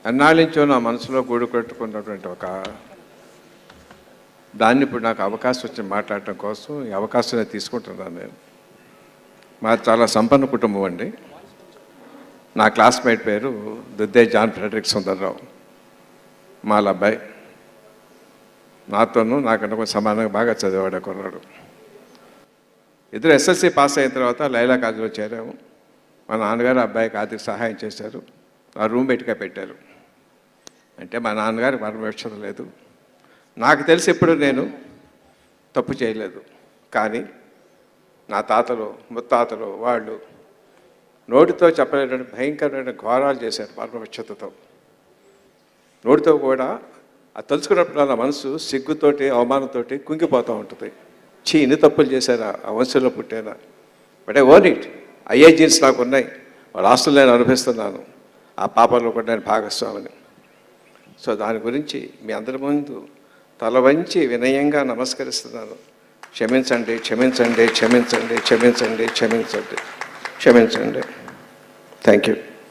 ఎన్నాళ్ళ నుంచో నా మనసులో గూడు కట్టుకున్నటువంటి ఒక దాన్ని ఇప్పుడు నాకు అవకాశం వచ్చి మాట్లాడటం కోసం ఈ అవకాశాన్ని తీసుకుంటున్నాను. నేను మాది చాలా సంపన్న కుటుంబం అండి. నా క్లాస్మేట్ పేరు దుద్దే జాన్ ఫ్రెడరిక్ సుందర్రావు. వాళ్ళ అబ్బాయి నాతోనూ నాకన్నా కొంచెం సమానంగా బాగా చదివాడు కుర్రాడు. ఇద్దరు ఎస్ఎస్సి పాస్ అయిన తర్వాత లైలా కాలేజీలో చేరాము. మా నాన్నగారు అబ్బాయికి ఆర్థిక సహాయం చేశారు. ఆ రూమ్మేట్గా పెట్టారు. అంటే మా నాన్నగారు పరమేశ్వరం లేదు. నాకు తెలిసి ఎప్పుడు నేను తప్పు చేయలేదు. కానీ నా తాతలు ముత్తాతలు వాళ్ళు నోటితో చెప్పలేటువంటి భయంకరమైన ఘోరాలు చేశారు పరమవిచ్చతతో. నోటితో కూడా అది తలుచుకున్నప్పుడు నా మనసు సిగ్గుతోటి అవమానంతో కుంగిపోతూ ఉంటుంది. ఇన్ని తప్పులు చేశారా ఆ వంశంలో పుట్టేనా? But I own it. అయ్యే జీన్స్ నాకు ఉన్నాయి. వాళ్ళ ఆస్తులు నేను అనుభవిస్తున్నాను. ఆ పాపంలో కూడా నేను భాగస్వామిని. సో దాని గురించి మీ అందరి ముందు తల వంచి వినయంగా నమస్కరిస్తున్నాను. క్షమించండి, క్షమించండి, క్షమించండి, క్షమించండి, క్షమించండి, క్షమించండి. Thank you.